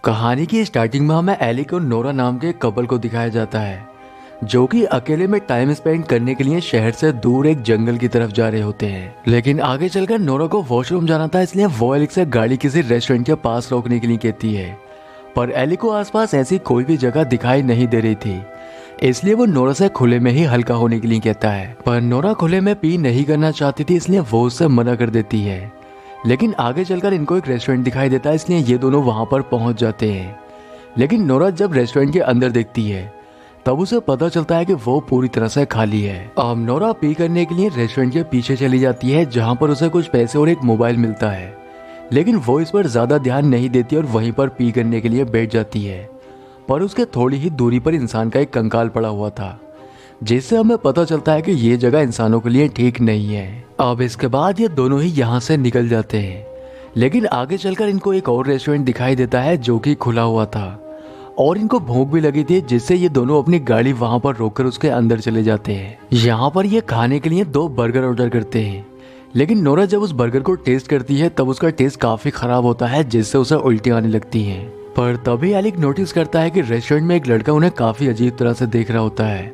कहानी की स्टार्टिंग में हमें एलिक और नोरा नाम के कपल को दिखाया जाता है जो कि अकेले में टाइम स्पेंड करने के लिए शहर से दूर एक जंगल की तरफ जा रहे होते हैं। लेकिन आगे चलकर नोरा को वॉशरूम जाना था, इसलिए वो एलिक से गाड़ी किसी रेस्टोरेंट के पास रोकने के लिए कहती है। पर एलिक को आसपास ऐसी कोई भी जगह दिखाई नहीं दे रही थी, इसलिए वो नोरा से खुले में ही हल्का होने के लिए कहता है। पर नोरा खुले में पी नहीं करना चाहती थी, इसलिए वो उससे मना कर देती है। लेकिन आगे चलकर इनको एक रेस्टोरेंट दिखाई देता है, इसलिए ये दोनों वहां पर पहुंच जाते हैं। लेकिन नोरा जब रेस्टोरेंट के अंदर देखती है तब उसे पता चलता है कि वो पूरी तरह से खाली है। अब नोरा पी करने के लिए रेस्टोरेंट के पीछे चली जाती है, जहां पर उसे कुछ पैसे और एक मोबाइल मिलता है। लेकिन वो इस पर ज्यादा ध्यान नहीं देती और वहीं पर पी करने के लिए बैठ जाती है। पर उसके थोड़ी ही दूरी पर इंसान का एक कंकाल पड़ा हुआ था, जिससे हमें पता चलता है कि ये जगह इंसानों के लिए ठीक नहीं है। अब इसके बाद ये दोनों ही यहाँ से निकल जाते हैं। लेकिन आगे चलकर इनको एक और रेस्टोरेंट दिखाई देता है जो कि खुला हुआ था और इनको भूख भी लगी थी, जिससे ये दोनों अपनी गाड़ी वहां पर रोककर उसके अंदर चले जाते हैं। यहाँ पर ये खाने के लिए 2 बर्गर ऑर्डर करते हैं। लेकिन नोरा जब उस बर्गर को टेस्ट करती है तब उसका टेस्ट काफी खराब होता है, जिससे उसे उल्टी आने लगती है। पर तभी एलिक नोटिस करता है कि रेस्टोरेंट में एक लड़का उन्हें काफी अजीब तरह से देख रहा होता है,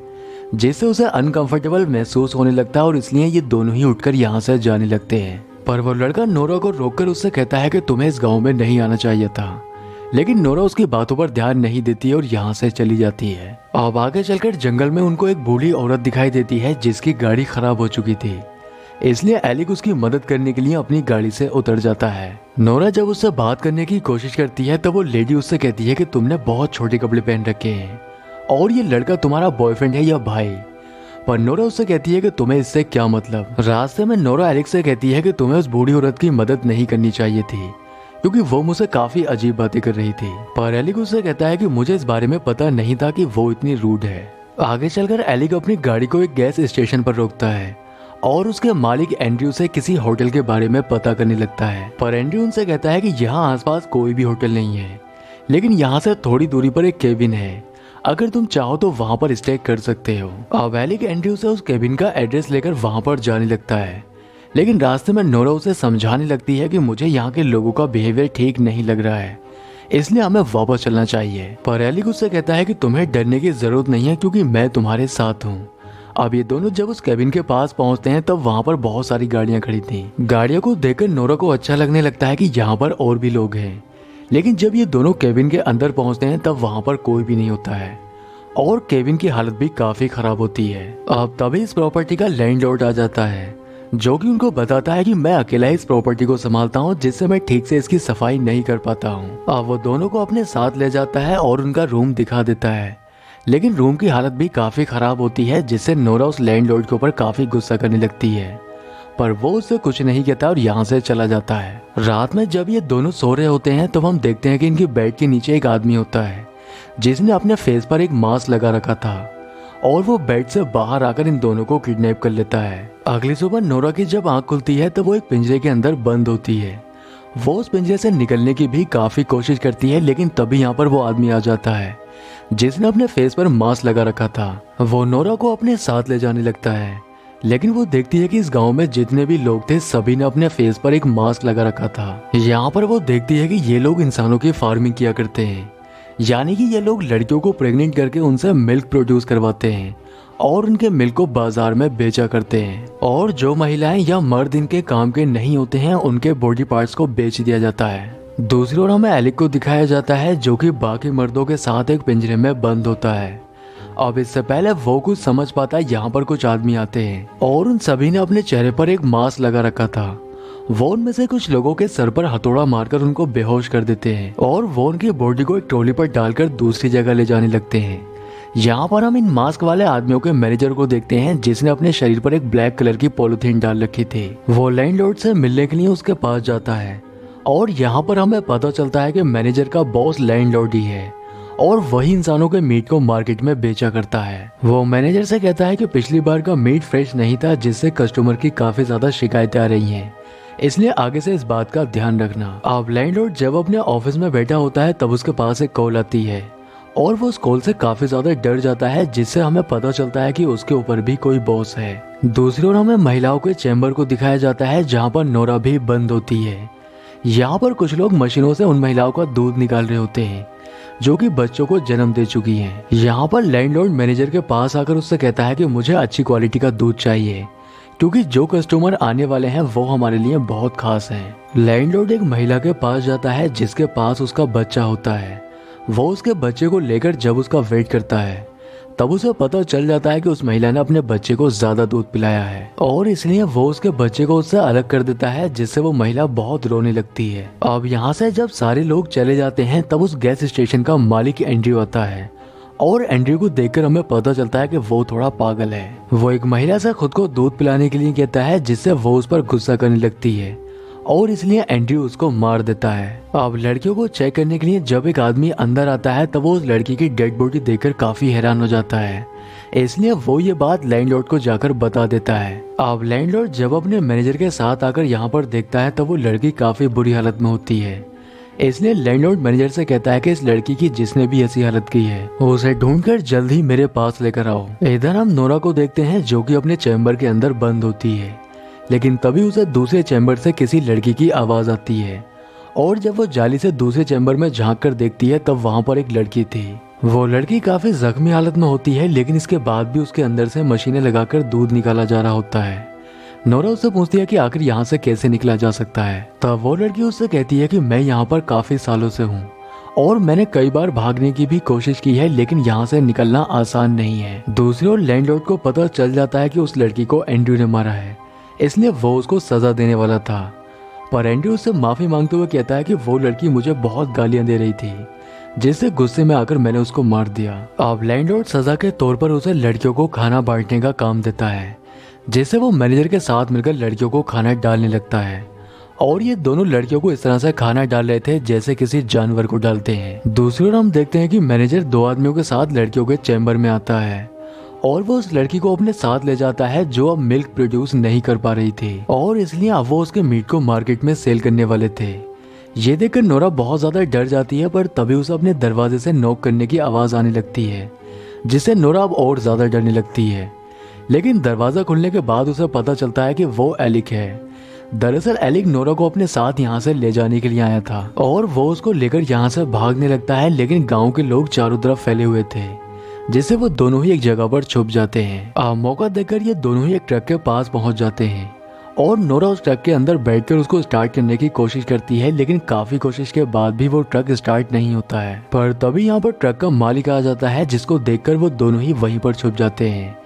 जिससे उसे अनकंफर्टेबल महसूस होने लगता है और इसलिए ये दोनों ही उठकर यहाँ से जाने लगते हैं। पर वो लड़का नोरा को रोककर उससे कहता है कि तुम्हें इस गांव में नहीं आना चाहिए था। लेकिन नोरा उसकी बातों पर ध्यान नहीं देती और यहाँ से चली जाती है। अब आगे चलकर जंगल में उनको एक बूढ़ी औरत दिखाई देती है जिसकी गाड़ी खराब हो चुकी थी, इसलिए एलिक उसकी मदद करने के लिए अपनी गाड़ी से उतर जाता है। नोरा जब उससे बात करने की कोशिश करती है तब वो लेडी उससे कहती है कि तुमने बहुत छोटे कपड़े पहन रखे हैं और ये लड़का तुम्हारा बॉयफ्रेंड है या भाई। पर नोरा उससे कहती है कि तुम्हें इससे क्या मतलब। रास्ते में नोरा एलिक से कहती है कि तुम्हें उस बूढ़ी औरत की मदद नहीं करनी चाहिए थी, क्योंकि वो मुझसे काफी अजीब बातें कर रही थी। पर एलिक उससे कहता है कि मुझे इस बारे में पता नहीं था कि वो इतनी रूड है। आगे चलकर एलिक अपनी गाड़ी को एक गैस स्टेशन पर रोकता है और उसके मालिक एंड्रयू से किसी होटल के बारे में पता करने लगता है। पर एंड्रयू उनसे कहता है कि यहाँ आसपास कोई भी होटल नहीं है, लेकिन यहाँ से थोड़ी दूरी पर एक केबिन है, अगर तुम चाहो तो वहां पर स्टे कर सकते हो। अब एलिक एंड्रयू से उस केबिन का एड्रेस लेकर वहां पर जाने लगता है। लेकिन रास्ते में नोरा उसे समझाने लगती है कि मुझे यहाँ के लोगों का बिहेवियर ठीक नहीं लग रहा है, इसलिए हमें वापस चलना चाहिए। पर एलिक उससे कहता है कि तुम्हें डरने की जरूरत नहीं है, क्योंकि मैं तुम्हारे साथ हूँ। अब ये दोनों जब उस केबिन के पास पहुंचते हैं तब वहां पर बहुत सारी गाड़ियां खड़ी थी। गाड़ियों को देखकर नोरा को अच्छा लगने लगता है कि यहाँ पर और भी लोग हैं। लेकिन जब ये दोनों केबिन के अंदर पहुंचते हैं तब वहां पर कोई भी नहीं होता है और केबिन की हालत भी काफी खराब होती है। अब तभी इस प्रॉपर्टी का लैंडलॉर्ड आ जाता है, जो कि उनको बताता है कि मैं अकेला इस प्रॉपर्टी को संभालता हूँ, जिससे मैं ठीक से इसकी सफाई नहीं कर पाता हूँ। अब वो दोनों को अपने साथ ले जाता है और उनका रूम दिखा देता है। लेकिन रूम की हालत भी काफी खराब होती है, जिससे नोरा उस लैंडलॉर्ड के ऊपर काफी गुस्सा करने लगती है। पर वो उससे कुछ नहीं कहता और यहाँ से चला जाता है। रात में जब ये दोनों सो रहे होते हैं तब हम देखते हैं कि इनकी बेड के नीचे एक आदमी होता है जिसने अपने फेस पर एक मास्क लगा रखा था और वो बेड से बाहर आकर इन दोनों को किडनैप कर लेता है। अगली सुबह नोरा की जब आंख खुलती है तो वो एक पिंजरे के अंदर बंद होती है। वो उस पिंजरे से निकलने की भी काफी कोशिश करती है, लेकिन तभी यहाँ पर वो आदमी आ जाता है जिसने अपने फेस पर मास्क लगा रखा था। वो नोरा को अपने साथ ले जाने लगता है, लेकिन वो देखती है कि इस गांव में जितने भी लोग थे सभी ने अपने फेस पर एक मास्क लगा रखा था। यहाँ पर वो देखती है कि ये लोग इंसानों की फार्मिंग किया करते हैं, यानी कि ये लोग लड़कियों को प्रेग्नेंट करके उनसे मिल्क प्रोड्यूस करवाते हैं और उनके मिल्क को बाजार में बेचा करते हैं। और जो महिलाएं या मर्द इनके काम के नहीं होते हैं उनके बॉडी पार्ट्स को बेच दिया जाता है। दूसरी ओर हमें एलिक को दिखाया जाता है जो कि बाकी मर्दों के साथ एक पिंजरे में बंद होता है। अब इससे पहले वो कुछ समझ पाता है, यहाँ पर कुछ आदमी आते हैं और उन सभी ने अपने चेहरे पर एक मास्क लगा रखा था। वो उनमें से कुछ लोगों के सर पर हथौड़ा मारकर उनको बेहोश कर देते हैं और वो उनकी बॉडी को एक ट्रॉली पर डालकर दूसरी जगह ले जाने लगते हैं। यहाँ पर हम इन मास्क वाले आदमियों के मैनेजर को देखते हैं जिसने अपने शरीर पर एक ब्लैक कलर की पॉलिथीन डाल रखी थी। वो लैंडलॉर्ड से मिलने के लिए उसके पास जाता है और यहाँ पर हमें पता चलता है कि मैनेजर का बॉस लैंडलॉर्ड ही है और वही इंसानों के मीट को मार्केट में बेचा करता है। वो मैनेजर से कहता है कि पिछली बार का मीट फ्रेश नहीं था, जिससे कस्टमर की काफी ज्यादा शिकायतें आ रही हैं, इसलिए आगे से इस बात का ध्यान रखना। अब लैंडलॉर्ड जब अपने ऑफिस में बैठा होता है तब उसके पास एक कॉल आती है और वो उस कॉल से काफी ज्यादा डर जाता है, जिससे हमें पता चलता है कि उसके ऊपर भी कोई बॉस है। दूसरी ओर हमें महिलाओं के चैम्बर को दिखाया जाता है जहाँ पर नोरा भी बंद होती है। यहाँ पर कुछ लोग मशीनों से उन महिलाओं का दूध निकाल रहे होते हैं जो कि बच्चों को जन्म दे चुकी हैं। यहाँ पर लैंडलॉर्ड मैनेजर के पास आकर उससे कहता है कि मुझे अच्छी क्वालिटी का दूध चाहिए क्योंकि जो कस्टमर आने वाले हैं वो हमारे लिए बहुत खास हैं। लैंडलॉर्ड एक महिला के पास जाता है जिसके पास उसका बच्चा होता है। वो उसके बच्चे को लेकर जब उसका वेट करता है तब उसे पता चल जाता है कि उस महिला ने अपने बच्चे को ज्यादा दूध पिलाया है और इसलिए वो उसके बच्चे को उससे अलग कर देता है, जिससे वो महिला बहुत रोने लगती है। अब यहाँ से जब सारे लोग चले जाते हैं तब उस गैस स्टेशन का मालिक एंड्रयू आता है और एंड्रयू को देखकर हमें पता चलता है कि वो थोड़ा पागल है। वो एक महिला से खुद को दूध पिलाने के लिए कहता है जिससे वो उस पर गुस्सा करने लगती है और इसलिए एंड्रयू उसको मार देता है। अब लड़कियों को चेक करने के लिए जब एक आदमी अंदर आता है तब वो उस लड़की की डेड बॉडी देखकर काफी हैरान हो जाता है, इसलिए वो ये बात लैंडलॉर्ड को जाकर बता देता है। अब लैंडलॉर्ड जब अपने मैनेजर के साथ आकर यहाँ पर देखता है तब वो लड़की काफी बुरी हालत में होती है, इसलिए लैंडलॉर्ड मैनेजर से कहता है कि इस लड़की की जिसने भी ऐसी हालत की है उसे ढूंढकर जल्द ही मेरे पास लेकर आओ। इधर हम नोरा को देखते हैं जो कि अपने चैम्बर के अंदर बंद होती है, लेकिन तभी उसे दूसरे चैम्बर से किसी लड़की की आवाज आती है और जब वो जाली से दूसरे चैम्बर में झांक कर देखती है तब वहाँ पर एक लड़की थी। वो लड़की काफी जख्मी हालत में होती है, लेकिन इसके बाद भी उसके अंदर से मशीनें लगाकर दूध निकाला जा रहा होता है। नोरा उससे पूछती है कि आखिर यहाँ से कैसे निकला जा सकता है। तब वो लड़की उससे कहती है कि मैं यहाँ पर काफी सालों से हूँ और मैंने कई बार भागने की भी कोशिश की है, लेकिन यहाँ से निकलना आसान नहीं है। दूसरी ओर लैंडलॉर्ड को पता चल जाता है कि उस लड़की को एंड्रयू ने मारा है, इसलिए वो उसको सजा देने वाला था, पर एंड्रयू उससे माफी मांगते हुए कहता है कि वो लड़की मुझे बहुत गालियां दे रही थी, जिससे गुस्से में आकर मैंने उसको मार दिया। अब लैंडलॉर्ड सजा के तौर पर उसे लड़कियों को खाना बांटने का काम देता है, जिससे वो मैनेजर के साथ मिलकर लड़कियों को खाना डालने लगता है और ये दोनों लड़कियों को इस तरह से खाना डाल रहे थे जैसे किसी जानवर को डालते हैं। दूसरी ओर हम देखते हैं कि मैनेजर दो आदमियों के साथ लड़कियों के चैम्बर में आता है और वो उस लड़की को अपने साथ ले जाता है जो अब मिल्क प्रोड्यूस नहीं कर पा रही थी और इसलिए अब वो उसके मीट को मार्केट में सेल करने वाले थे। ये देखकर नोरा बहुत ज्यादा डर जाती है, पर तभी उसे अपने दरवाजे से नॉक करने की आवाज आने लगती है, जिससे नोरा अब और ज्यादा डरने लगती है। लेकिन दरवाजा खुलने के बाद उसे पता चलता है कि वो एलिक है। दरअसल एलिक नोरा को अपने साथ यहाँ से ले जाने के लिए आया था और वो उसको लेकर यहाँ से भागने लगता है, लेकिन गाँव के लोग चारों तरफ फैले हुए थे, जिससे वो दोनों ही एक जगह पर छुप जाते हैं। मौका देखकर ये दोनों ही एक ट्रक के पास पहुंच जाते हैं और नोरा उस ट्रक के अंदर बैठकर उसको स्टार्ट करने की कोशिश करती है, लेकिन काफी कोशिश के बाद भी वो ट्रक स्टार्ट नहीं होता है। पर तभी यहाँ पर ट्रक का मालिक आ जाता है, जिसको देखकर वो दोनों ही वहीं पर छुप जाते हैं,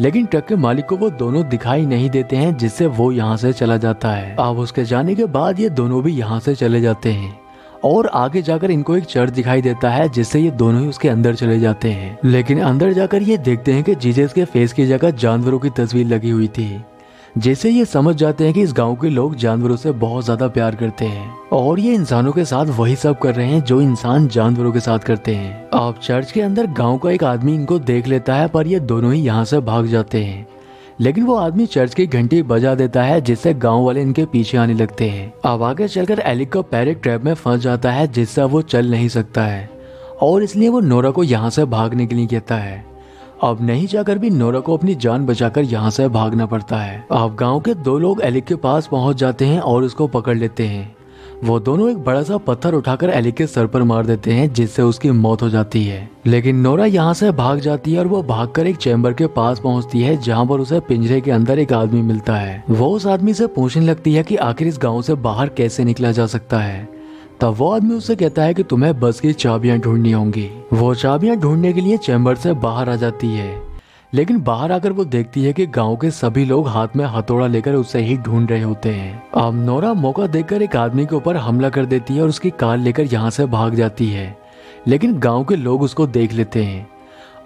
लेकिन ट्रक के मालिक को वो दोनों दिखाई नहीं देते हैं, जिससे वो यहाँ से चला जाता है। अब उसके जाने के बाद ये दोनों भी यहाँ से चले जाते हैं और आगे जाकर इनको एक चर्च दिखाई देता है, जिससे ये दोनों ही उसके अंदर चले जाते हैं। लेकिन अंदर जाकर ये देखते हैं कि जीसस के फेस की जगह जानवरों की तस्वीर लगी हुई थी, जिससे ये समझ जाते हैं कि इस गांव के लोग जानवरों से बहुत ज्यादा प्यार करते हैं और ये इंसानों के साथ वही सब कर रहे हैं जो इंसान जानवरों के साथ करते हैं। अब चर्च के अंदर गांव का एक आदमी इनको देख लेता है, पर ये दोनों ही यहाँ से भाग जाते हैं, लेकिन वो आदमी चर्च की घंटी बजा देता है, जिससे गांव वाले इनके पीछे आने लगते हैं। अब आगे चलकर एलिक का पैर एक ट्रैप में फंस जाता है, जिससे वो चल नहीं सकता है और इसलिए वो नोरा को यहाँ से भागने के लिए कहता है। अब नहीं जाकर भी नोरा को अपनी जान बचाकर यहाँ से भागना पड़ता है। अब गांव के दो लोग एलिक के पास पहुंच जाते हैं और उसको पकड़ लेते हैं। वो दोनों एक बड़ा सा पत्थर उठाकर एलिक के सर पर मार देते हैं, जिससे उसकी मौत हो जाती है। लेकिन नोरा यहाँ से भाग जाती है और वो भागकर एक चैम्बर के पास पहुँचती है, जहाँ पर उसे पिंजरे के अंदर एक आदमी मिलता है। वो उस आदमी से पूछने लगती है कि आखिर इस गाँव से बाहर कैसे निकला जा सकता है। तब वो आदमी उससे कहता है कि तुम्हें बस की चाबियां ढूंढनी होंगी। वो चाबियां ढूंढने के लिए चैम्बर से बाहर आ जाती है, लेकिन बाहर आकर वो देखती है कि गांव के सभी लोग हाथ में हथौड़ा लेकर उसे ही ढूंढ रहे होते हैं। अब नोरा मौका देखकर एक आदमी के ऊपर हमला कर देती है और उसकी कार लेकर यहाँ से भाग जाती है, लेकिन गांव के लोग उसको देख लेते हैं।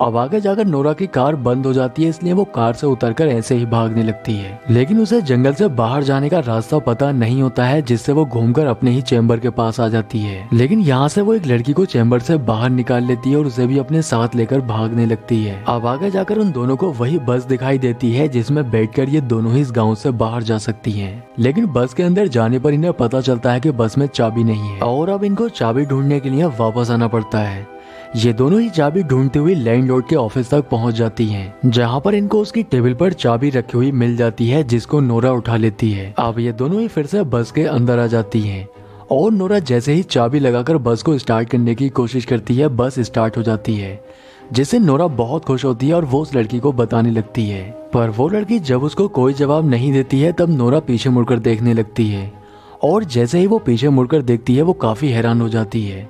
अब आगे जाकर नोरा की कार बंद हो जाती है, इसलिए वो कार से उतरकर ऐसे ही भागने लगती है, लेकिन उसे जंगल से बाहर जाने का रास्ता पता नहीं होता है, जिससे वो घूमकर अपने ही चैम्बर के पास आ जाती है। लेकिन यहाँ से वो एक लड़की को चैम्बर से बाहर निकाल लेती है और उसे भी अपने साथ लेकर भागने लगती है। अब आगे जाकर उन दोनों को वही बस दिखाई देती है, जिसमें बैठकर ये दोनों ही इस गाँव से बाहर जा सकती है। लेकिन बस के अंदर जाने पर इन्हें पता चलता है कि बस में चाबी नहीं है और अब इनको चाबी ढूंढने के लिए वापस आना पड़ता है। ये दोनों ही चाबी ढूंढते हुए लैंडलॉर्ड के ऑफिस तक पहुंच जाती हैं, जहां पर इनको उसकी टेबल पर चाबी रखी हुई मिल जाती है, जिसको नोरा उठा लेती है। अब ये दोनों ही फिर से बस के अंदर आ जाती हैं और नोरा जैसे ही चाबी लगाकर बस को स्टार्ट करने की कोशिश करती है, बस स्टार्ट हो जाती है, जिससे नोरा बहुत खुश होती है और वो उस लड़की को बताने लगती है। पर वो लड़की जब उसको कोई जवाब नहीं देती है तब नोरा पीछे मुड़कर देखने लगती है, और जैसे ही वो पीछे मुड़कर देखती है वो काफी हैरान हो जाती है,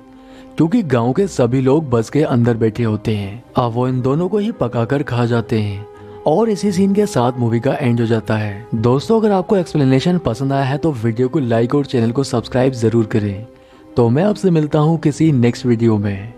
क्योंकि गांव के सभी लोग बस के अंदर बैठे होते हैं। अब वो इन दोनों को ही पकाकर खा जाते हैं, और इसी सीन के साथ मूवी का एंड हो जाता है। दोस्तों, अगर आपको एक्सप्लेनेशन पसंद आया है तो वीडियो को लाइक और चैनल को सब्सक्राइब जरूर करें। तो मैं आपसे मिलता हूँ किसी नेक्स्ट वीडियो में।